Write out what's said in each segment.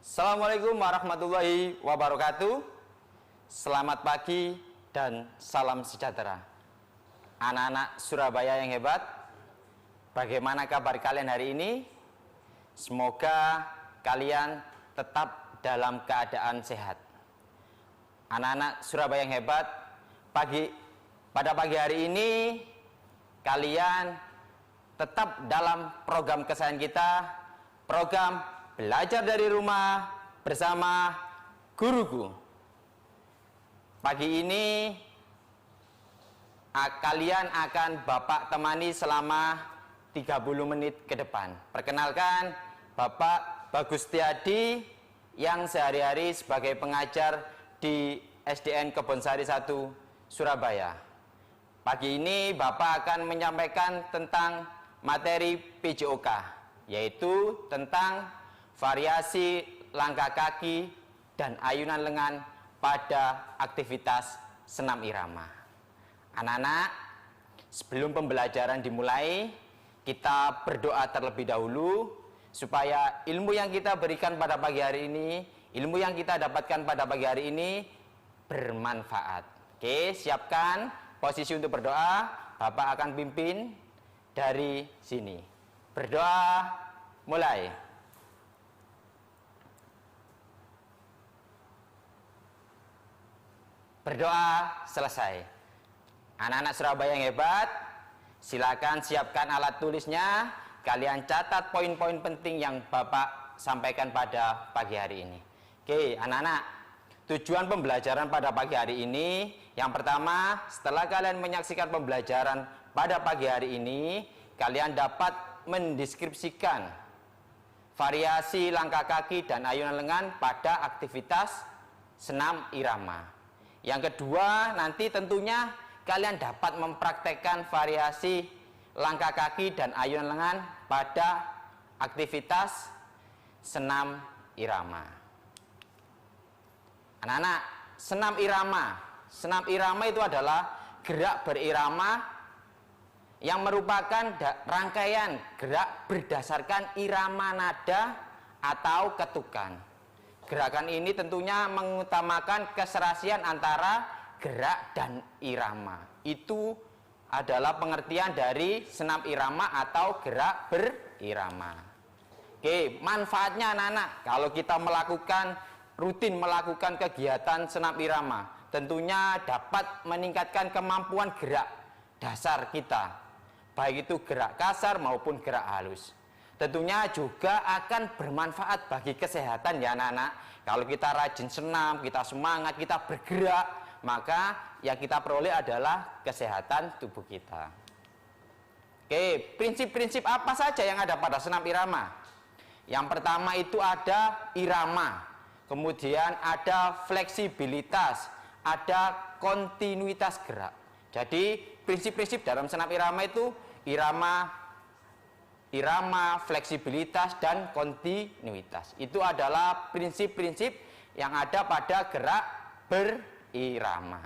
Assalamualaikum warahmatullahi wabarakatuh. Selamat pagi dan salam sejahtera. Anak-anak Surabaya yang hebat, bagaimana kabar kalian hari ini? Semoga kalian tetap dalam keadaan sehat. Anak-anak Surabaya yang hebat, pada pagi hari ini kalian tetap dalam program kesayangan kita, program belajar dari rumah bersama guruku. Pagi ini kalian akan Bapak temani selama 30 menit ke depan. Perkenalkan, Bapak Bagus Tiadi yang sehari-hari sebagai pengajar di SDN Kebonsari 1 Surabaya. Pagi ini Bapak akan menyampaikan tentang materi PJOK, yaitu tentang variasi langkah kaki dan ayunan lengan pada aktivitas senam irama. Anak-anak, sebelum pembelajaran dimulai, kita berdoa terlebih dahulu supaya ilmu yang kita berikan pada pagi hari ini, ilmu yang kita dapatkan pada pagi hari ini bermanfaat. Oke, siapkan posisi untuk berdoa. Bapak akan pimpin dari sini. Berdoa mulai. Berdoa selesai. Anak-anak Surabaya yang hebat, silakan siapkan alat tulisnya. Kalian catat poin-poin penting yang Bapak sampaikan pada pagi hari ini. Oke, anak-anak, tujuan pembelajaran pada pagi hari ini, yang pertama, setelah kalian menyaksikan pembelajaran pada pagi hari ini, kalian dapat mendeskripsikan variasi langkah kaki dan ayunan lengan pada aktivitas senam irama. Yang kedua, nanti tentunya kalian dapat mempraktekkan variasi langkah kaki dan ayunan lengan pada aktivitas senam irama. Anak-anak, senam irama itu adalah gerak berirama yang merupakan rangkaian gerak berdasarkan irama nada atau ketukan. Gerakan ini tentunya mengutamakan keserasian antara gerak dan irama. Itu adalah pengertian dari senam irama atau gerak berirama. Oke, manfaatnya anak-anak kalau kita rutin melakukan kegiatan senam irama, tentunya dapat meningkatkan kemampuan gerak dasar kita, baik itu gerak kasar maupun gerak halus. Tentunya juga akan bermanfaat bagi kesehatan ya anak-anak. Kalau kita rajin senam, kita semangat, kita bergerak, maka yang kita peroleh adalah kesehatan tubuh kita. Oke, prinsip-prinsip apa saja yang ada pada senam irama? Yang pertama itu ada irama, kemudian ada fleksibilitas, ada kontinuitas gerak. Jadi prinsip-prinsip dalam senam irama itu irama, fleksibilitas, dan kontinuitas. Itu adalah prinsip-prinsip yang ada pada gerak berirama.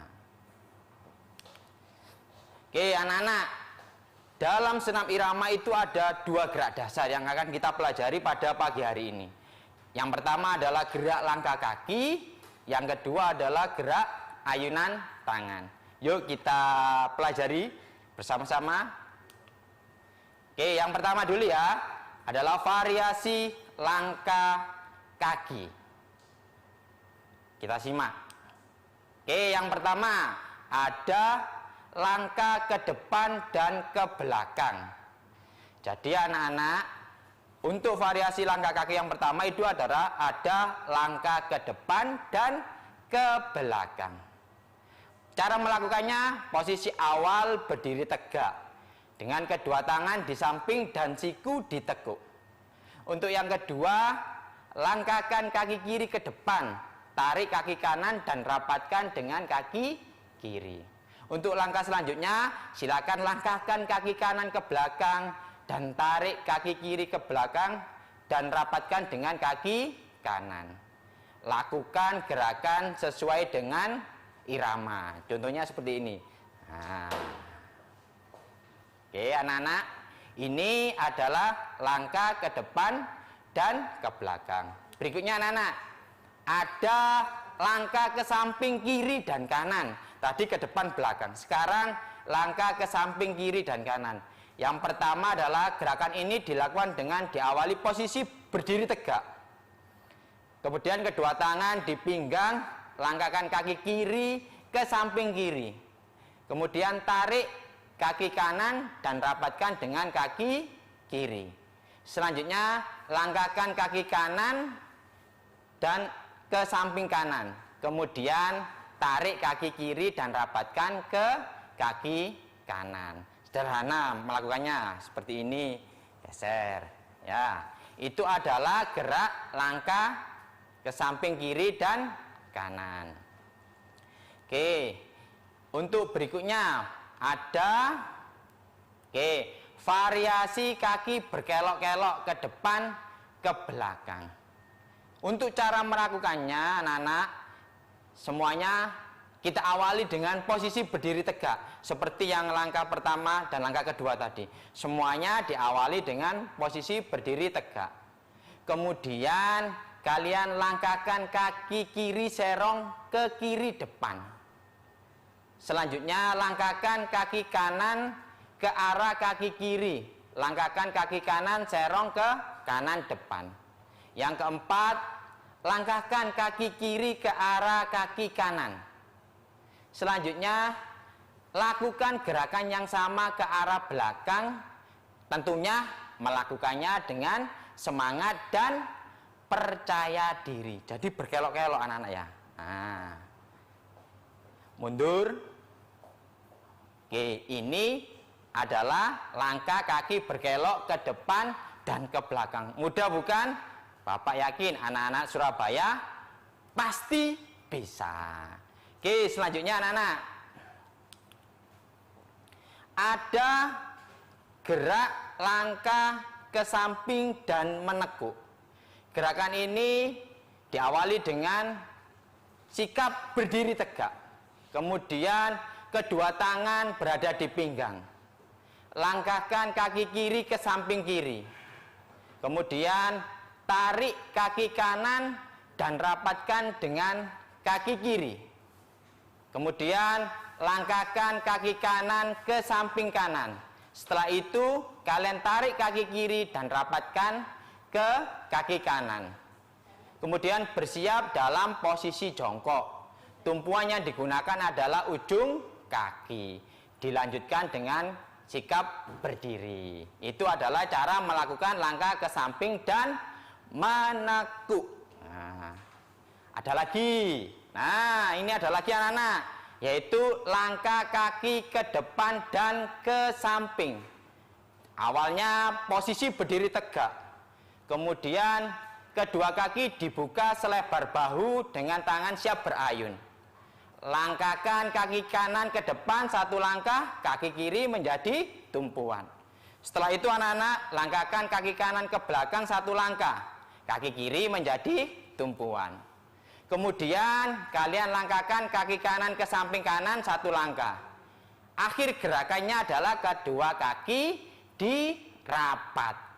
Oke anak-anak, dalam senam irama itu ada dua gerak dasar yang akan kita pelajari pada pagi hari ini. Yang pertama adalah gerak langkah kaki, yang kedua adalah gerak ayunan tangan. Yuk kita pelajari bersama-sama. Oke, yang pertama dulu ya, adalah variasi langkah kaki. Kita simak. Oke, yang pertama ada langkah ke depan dan ke belakang. Jadi anak-anak, untuk variasi langkah kaki yang pertama itu adalah ada langkah ke depan dan ke belakang. Cara melakukannya, posisi awal berdiri tegak dengan kedua tangan di samping dan siku ditekuk. Untuk yang kedua, langkahkan kaki kiri ke depan, tarik kaki kanan dan rapatkan dengan kaki kiri. Untuk langkah selanjutnya, silakan langkahkan kaki kanan ke belakang dan tarik kaki kiri ke belakang dan rapatkan dengan kaki kanan. Lakukan gerakan sesuai dengan irama. Contohnya seperti ini. Oke anak-anak, ini adalah langkah ke depan dan ke belakang. Berikutnya anak-anak, ada langkah ke samping kiri dan kanan. Tadi ke depan belakang, sekarang langkah ke samping kiri dan kanan. Yang pertama adalah gerakan ini dilakukan dengan diawali posisi berdiri tegak. Kemudian kedua tangan di pinggang, langkahkan kaki kiri ke samping kiri. Kemudian tarik kaki kanan dan rapatkan dengan kaki kiri. Selanjutnya langkahkan kaki kanan dan ke samping kanan. Kemudian tarik kaki kiri dan rapatkan ke kaki kanan. Sederhana melakukannya seperti ini, geser. Ya, itu adalah gerak langkah ke samping kiri dan kanan. Oke, untuk berikutnya ada variasi kaki berkelok-kelok ke depan ke belakang. Untuk cara melakukannya anak-anak, semuanya kita awali dengan posisi berdiri tegak seperti yang langkah pertama dan langkah kedua tadi. Semuanya diawali dengan posisi berdiri tegak. Kemudian kalian langkahkan kaki kiri serong ke kiri depan. Selanjutnya langkahkan kaki kanan ke arah kaki kiri. Langkahkan kaki kanan serong ke kanan depan. Yang keempat, langkahkan kaki kiri ke arah kaki kanan. Selanjutnya, lakukan gerakan yang sama ke arah belakang. Tentunya melakukannya dengan semangat dan percaya diri. Jadi berkelok-kelok anak-anak ya. Nah, mundur. Oke, ini adalah langkah kaki berkelok ke depan dan ke belakang. Mudah bukan? Bapak yakin anak-anak Surabaya pasti bisa. Oke, selanjutnya anak-anak, ada gerak langkah ke samping dan menekuk. Gerakan ini diawali dengan sikap berdiri tegak. Kemudian kedua tangan berada di pinggang. Langkahkan kaki kiri ke samping kiri. Kemudian tarik kaki kanan dan rapatkan dengan kaki kiri. Kemudian langkahkan kaki kanan ke samping kanan. Setelah itu kalian tarik kaki kiri dan rapatkan ke kaki kanan. Kemudian bersiap dalam posisi jongkok. Tumpuan yang digunakan adalah ujung kaki. Dilanjutkan dengan sikap berdiri. Itu adalah cara melakukan langkah ke samping dan menekuk. Nah, ada lagi. Nah, ini ada lagi anak-anak, yaitu langkah kaki ke depan dan ke samping. Awalnya posisi berdiri tegak. Kemudian kedua kaki dibuka selebar bahu dengan tangan siap berayun. Langkahkan kaki kanan ke depan satu langkah, kaki kiri menjadi tumpuan. Setelah itu anak-anak, langkahkan kaki kanan ke belakang satu langkah, kaki kiri menjadi tumpuan. Kemudian kalian langkahkan kaki kanan ke samping kanan satu langkah. Akhir gerakannya adalah kedua kaki dirapatkan.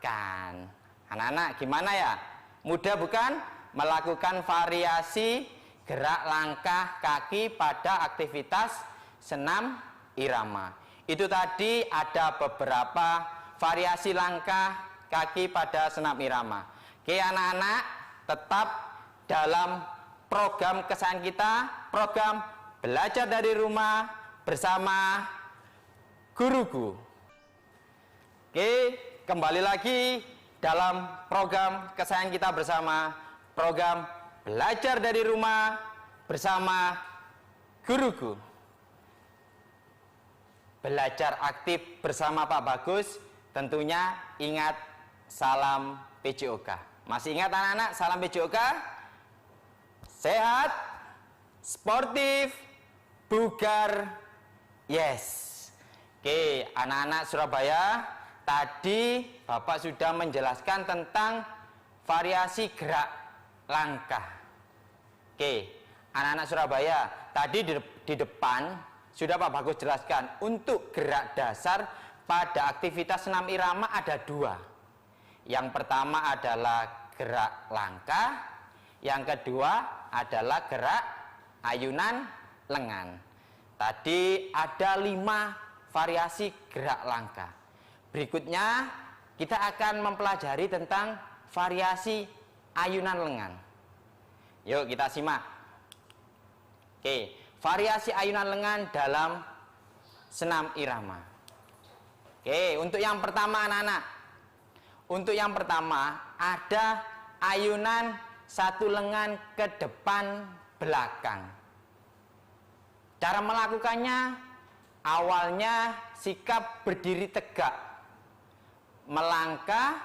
Anak-anak gimana ya? Mudah bukan? Melakukan variasi gerak langkah kaki pada aktivitas senam irama. Itu tadi ada beberapa variasi langkah kaki pada senam irama. Oke anak-anak, tetap dalam program kesayangan kita, program belajar dari rumah bersama guruku. Oke, kembali lagi dalam program kesayangan kita bersama, program belajar dari rumah bersama guruku. Belajar aktif bersama Pak Bagus, tentunya ingat salam PJOK. Masih ingat anak-anak salam PJOK? Sehat, sportif, bugar, yes. Oke, anak-anak Surabaya, tadi Bapak sudah menjelaskan tentang variasi gerak langkah. Oke, anak-anak Surabaya, tadi di depan sudah Pak Bagus jelaskan untuk gerak dasar pada aktivitas senam irama ada dua. Yang pertama adalah gerak langkah, yang kedua adalah gerak ayunan lengan. Tadi ada 5 variasi gerak langkah. Berikutnya kita akan mempelajari tentang variasi ayunan lengan. Yuk kita simak. Oke, variasi ayunan lengan dalam senam irama. Oke, untuk yang pertama anak-anak. Untuk yang pertama ada ayunan satu lengan ke depan belakang. Cara melakukannya, awalnya sikap berdiri tegak, melangkah,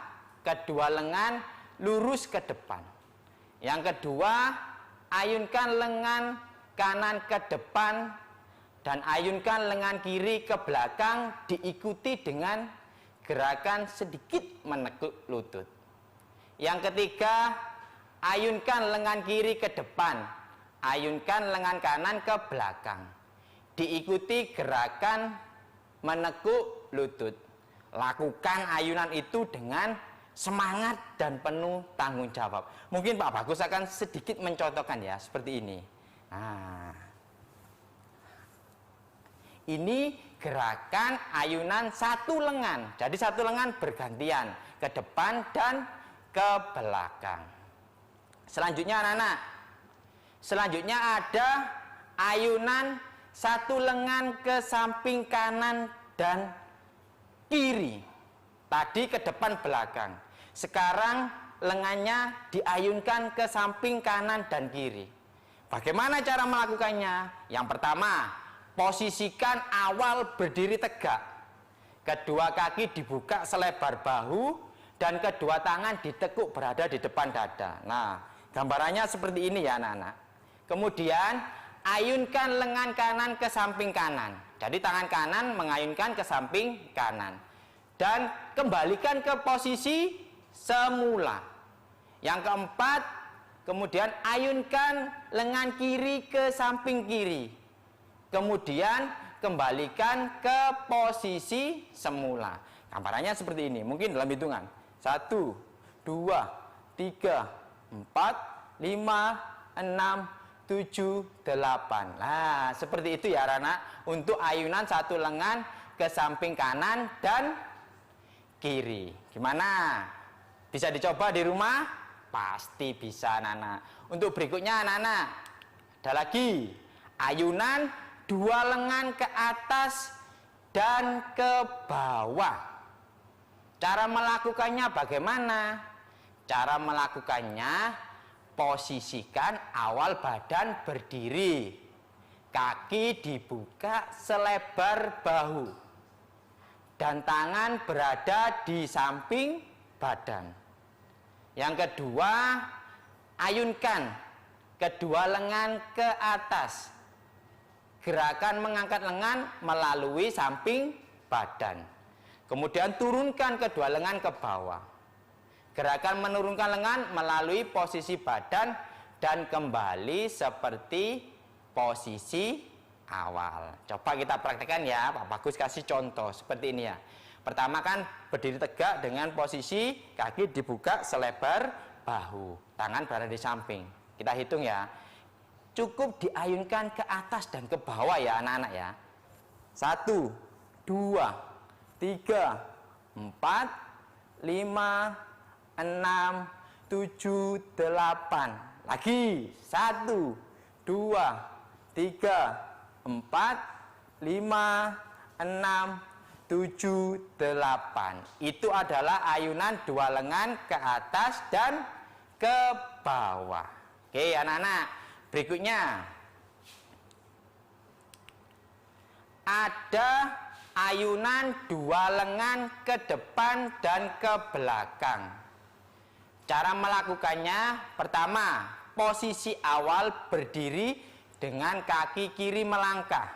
kedua lengan lurus ke depan. Yang kedua, ayunkan lengan kanan ke depan dan ayunkan lengan kiri ke belakang, diikuti dengan gerakan sedikit menekuk lutut. Yang ketiga, ayunkan lengan kiri ke depan, ayunkan lengan kanan ke belakang, diikuti gerakan menekuk lutut. Lakukan ayunan itu dengan semangat dan penuh tanggung jawab. Mungkin Pak Bagus akan sedikit mencontohkan ya, seperti ini. Nah, ini gerakan ayunan satu lengan. Jadi satu lengan bergantian ke depan dan ke belakang. Selanjutnya anak-anak, selanjutnya ada ayunan satu lengan ke samping kanan dan kiri. Tadi ke depan belakang. Sekarang lengannya diayunkan ke samping kanan dan kiri. Bagaimana cara melakukannya? Yang pertama, posisikan awal berdiri tegak. Kedua kaki dibuka selebar bahu dan kedua tangan ditekuk berada di depan dada. Nah, gambarannya seperti ini ya anak-anak. Kemudian ayunkan lengan kanan ke samping kanan. Jadi tangan kanan mengayunkan ke samping kanan. Dan kembalikan ke posisi semula. Yang keempat, kemudian ayunkan lengan kiri ke samping kiri. Kemudian kembalikan ke posisi semula. Gambarannya seperti ini. Mungkin dalam hitungan 1, 2, 3, 4, 5, 6, 7, 8. Nah, seperti itu ya anak-anak. Untuk ayunan satu lengan ke samping kanan dan kiri. Gimana? Bisa dicoba di rumah? Pasti bisa anak-anak. Untuk berikutnya anak-anak, ada lagi ayunan dua lengan ke atas dan ke bawah. Cara melakukannya bagaimana? Cara melakukannya, posisikan awal badan berdiri, kaki dibuka selebar bahu, dan tangan berada di samping badan. Yang kedua, ayunkan kedua lengan ke atas. Gerakan mengangkat lengan melalui samping badan. Kemudian turunkan kedua lengan ke bawah. Gerakan menurunkan lengan melalui posisi badan dan kembali seperti posisi awal. Coba kita praktekkan ya, Pak Bagus kasih contoh seperti ini ya. Pertama kan berdiri tegak dengan posisi kaki dibuka selebar bahu, tangan berada di samping. Kita hitung ya. Cukup diayunkan ke atas dan ke bawah ya anak-anak ya. 1, 2, 3, 4, 5, 6, 7, 8. Lagi 1, 2, 3, 4, 5, 6, 7, 8. Itu adalah ayunan dua lengan ke atas dan ke bawah. Oke anak-anak, berikutnya ada ayunan dua lengan ke depan dan ke belakang. Cara melakukannya, pertama, posisi awal berdiri dengan kaki kiri melangkah.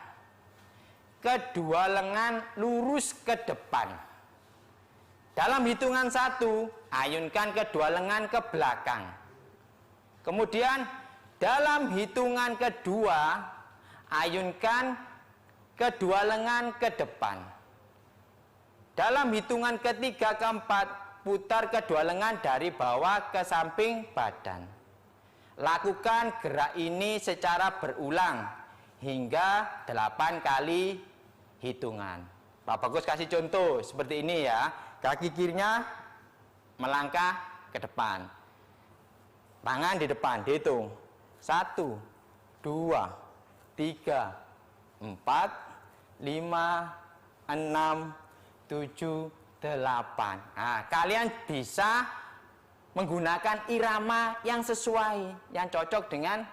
Kedua lengan lurus ke depan. Dalam hitungan 1, ayunkan kedua lengan ke belakang. Kemudian dalam hitungan kedua, ayunkan kedua lengan ke depan. Dalam hitungan ketiga, keempat, Berputar kedua lengan dari bawah ke samping badan. Lakukan gerak ini secara berulang hingga 8 kali hitungan. Pak Bagus kasih contoh seperti ini ya. Kaki kirinya melangkah ke depan. Tangan di depan, dihitung. 1, 2, 3, 4, 5, 6, 7, 8. Nah, kalian bisa menggunakan irama yang sesuai, yang cocok dengan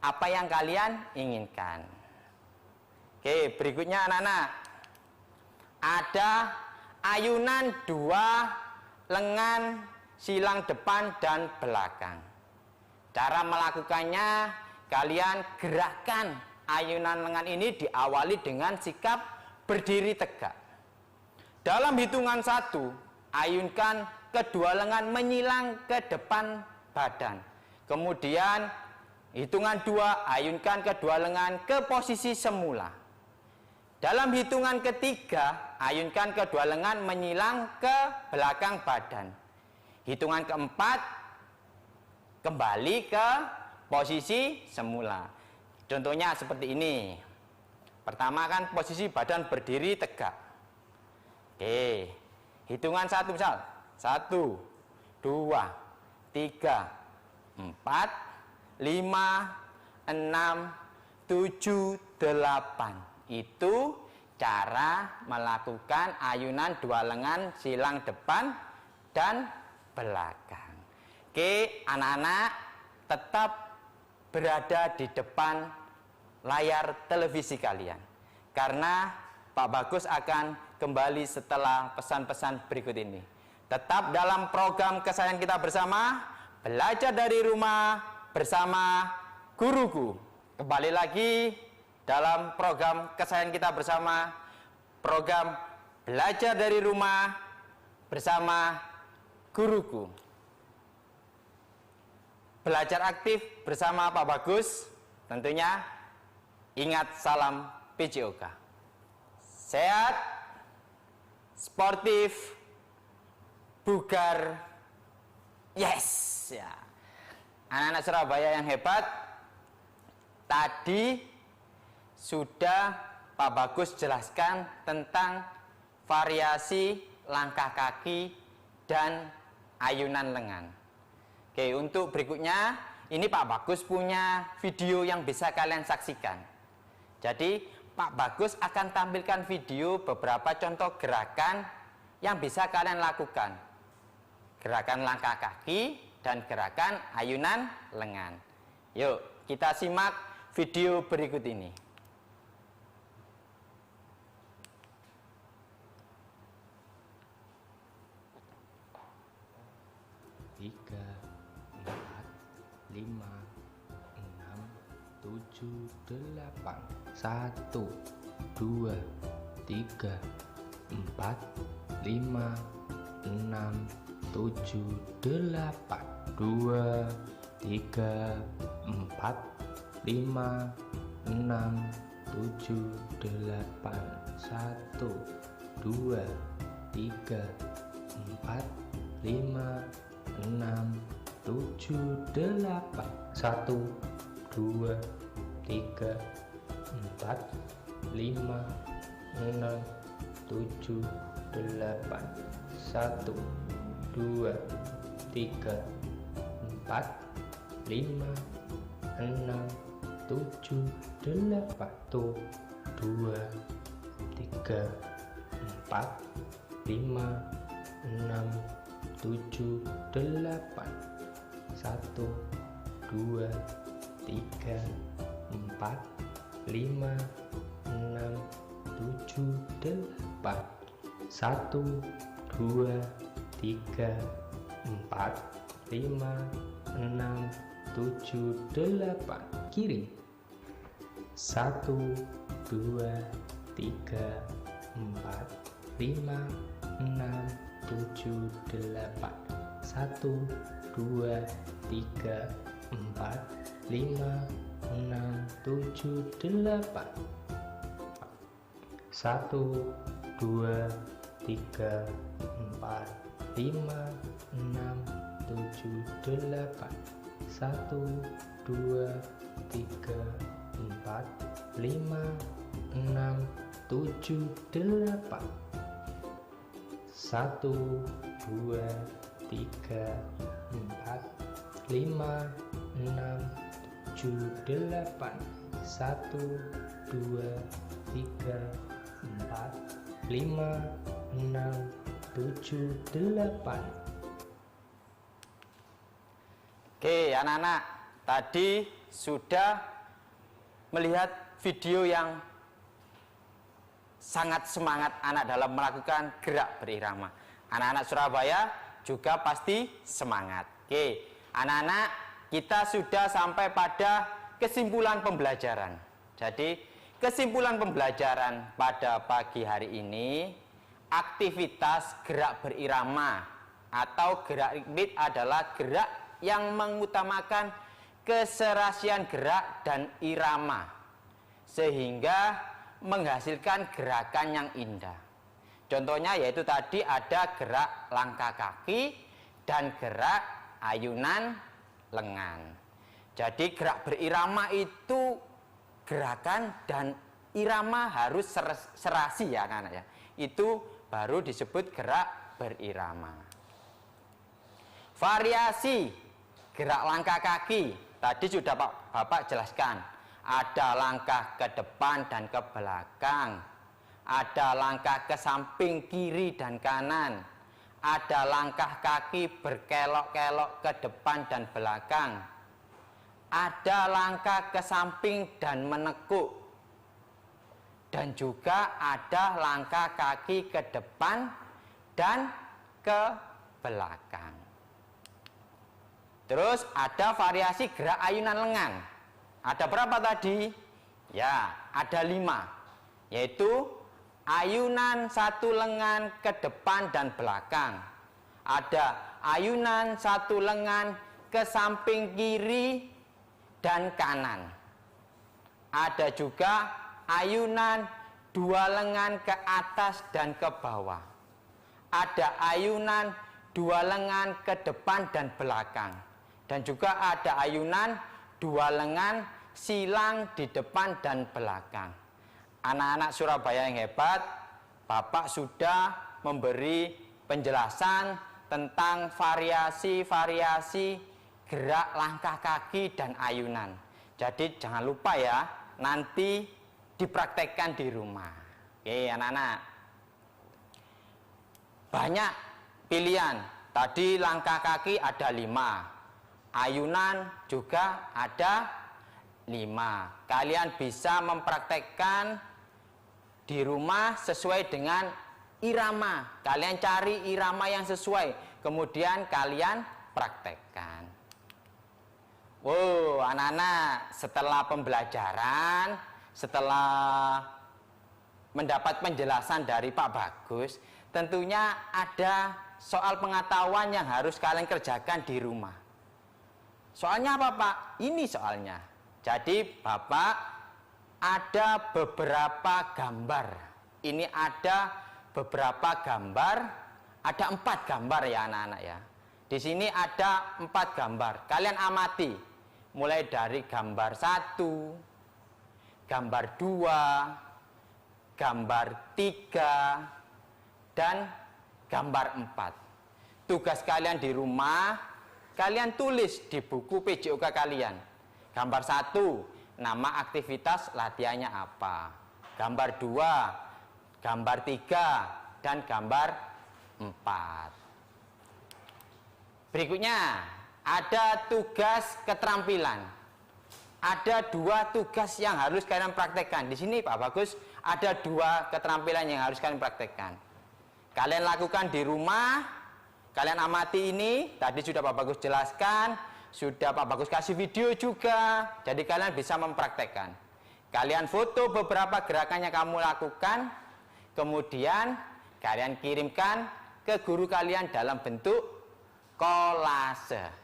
apa yang kalian inginkan. Oke, berikutnya anak-anak. Ada ayunan 2 lengan silang depan dan belakang. Cara melakukannya, kalian gerakkan ayunan lengan ini diawali dengan sikap berdiri tegak. Dalam hitungan 1, ayunkan kedua lengan menyilang ke depan badan. Kemudian hitungan 2, ayunkan kedua lengan ke posisi semula. Dalam hitungan ketiga, ayunkan kedua lengan menyilang ke belakang badan. Hitungan keempat, kembali ke posisi semula. Contohnya seperti ini. Pertama kan posisi badan berdiri tegak. Oke, hitungan 1 misal. 1, 2, 3, 4, 5, 6, 7, 8. Itu cara melakukan ayunan 2 lengan silang depan dan belakang. Oke, anak-anak tetap berada di depan layar televisi kalian, karena Pak Bagus akan kembali setelah pesan-pesan berikut ini. Tetap dalam program kesayangan kita bersama, belajar dari rumah bersama guruku. Kembali lagi dalam program kesayangan kita bersama, program belajar dari rumah bersama guruku. Belajar aktif bersama Pak Bagus, tentunya ingat salam PJOK. Sehat, sportif, bugar, yes ya. Anak-anak Surabaya yang hebat, tadi sudah Pak Bagus jelaskan tentang variasi langkah kaki dan ayunan lengan. Oke, untuk berikutnya ini Pak Bagus punya video yang bisa kalian saksikan. Jadi Pak Bagus akan tampilkan video beberapa contoh gerakan yang bisa kalian lakukan. Gerakan langkah kaki dan gerakan ayunan lengan. Yuk, kita simak video berikut ini. 3, 4, 5, 6, 7, 8. 1, 2, 3, 4, 5, 6, 7, 8. 2, 3, 4, 5, 6, 7, 8. 1, 2, 3, 4, 5, 6, 7, 8. 1, 2, 3, 4, 5, 6, 7, 8. 1, 2, 3, 4, 5, 6, 7, 8. 1, 2, 3, 4, 5, 6, 7, 8. 1, 2, 3, 4, 5, 6, 7, 8. 1, 2, 3, 4, 5, 6, 7, 8. Kiri. 1, 2, 3, 4, 5, 6, 7, 8. 1, 2, 3, 4, 5, 6, 7, 8. 1, 2, 3, 4, Oke, anak-anak, tadi sudah melihat video yang sangat semangat anak dalam melakukan gerak berirama. Anak-anak Surabaya juga pasti semangat. Oke, anak-anak, kita sudah sampai pada kesimpulan pembelajaran. Jadi, kesimpulan pembelajaran pada pagi hari ini, aktivitas gerak berirama atau gerak ritmik adalah gerak yang mengutamakan keserasian gerak dan irama, sehingga menghasilkan gerakan yang indah. Contohnya yaitu tadi ada gerak langkah kaki dan gerak ayunan lengan. Jadi gerak berirama itu gerakan dan irama harus serasi ya anak-anak ya. Itu baru disebut gerak berirama. Variasi gerak langkah kaki tadi sudah Bapak jelaskan. Ada langkah ke depan dan ke belakang. Ada langkah ke samping kiri dan kanan. Ada langkah kaki berkelok-kelok ke depan dan belakang. Ada langkah ke samping dan menekuk. Dan juga ada langkah kaki ke depan dan ke belakang. Terus ada variasi gerak ayunan lengan. Ada berapa tadi? Ya, ada 5. Yaitu ayunan satu lengan ke depan dan belakang. Ada ayunan satu lengan ke samping kiri dan kanan. Ada juga ayunan 2 lengan ke atas dan ke bawah. Ada ayunan 2 lengan ke depan dan belakang. Dan juga ada ayunan 2 lengan silang di depan dan belakang. Anak-anak Surabaya yang hebat, Bapak sudah memberi penjelasan tentang variasi-variasi gerak langkah kaki dan ayunan. Jadi jangan lupa ya, nanti dipraktekkan di rumah. Oke anak-anak. Banyak pilihan. Tadi langkah kaki ada 5. Ayunan juga ada 5. Kalian bisa mempraktekkan di rumah sesuai dengan irama. Kalian cari irama yang sesuai, kemudian kalian praktekkan. Wow, anak-anak, setelah pembelajaran, setelah mendapat penjelasan dari Pak Bagus, tentunya ada soal pengetahuan yang harus kalian kerjakan di rumah. Soalnya apa Pak? Ini soalnya. Jadi Bapak ada beberapa gambar. Ini ada beberapa gambar. Ada 4 gambar ya anak-anak ya. Di sini ada 4 gambar. Kalian amati. Mulai dari gambar 1, gambar 2, gambar 3, dan gambar 4. Tugas kalian di rumah, kalian tulis di buku PJOK kalian. Gambar 1, nama aktivitas latihannya apa. Gambar 2, gambar 3, dan gambar 4. Berikutnya, ada tugas keterampilan. Ada 2 tugas yang harus kalian praktekkan. Di sini Pak Bagus ada 2 keterampilan yang harus kalian praktekkan. Kalian lakukan di rumah. Kalian amati ini, tadi sudah Pak Bagus jelaskan, sudah Pak Bagus kasih video juga, jadi kalian bisa mempraktekkan. Kalian foto beberapa gerakan yang kamu lakukan, kemudian kalian kirimkan ke guru kalian dalam bentuk kolase.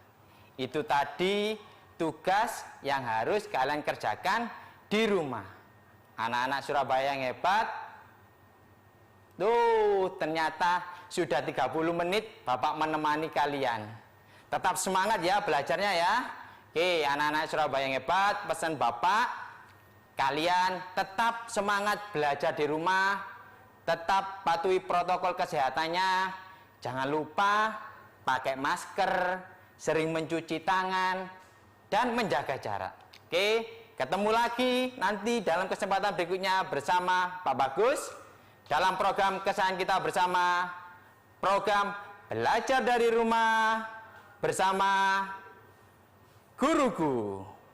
Itu tadi tugas yang harus kalian kerjakan di rumah. Anak-anak Surabaya yang hebat, tuh ternyata sudah 30 menit Bapak menemani kalian. Tetap semangat ya belajarnya ya. Oke, anak-anak Surabaya yang hebat, pesan Bapak, kalian tetap semangat belajar di rumah, tetap patuhi protokol kesehatannya, jangan lupa pakai masker, sering mencuci tangan, dan menjaga jarak. Oke, ketemu lagi nanti dalam kesempatan berikutnya bersama Pak Bagus dalam program kesayangan kita bersama, program Belajar dari Rumah bersama Guruku.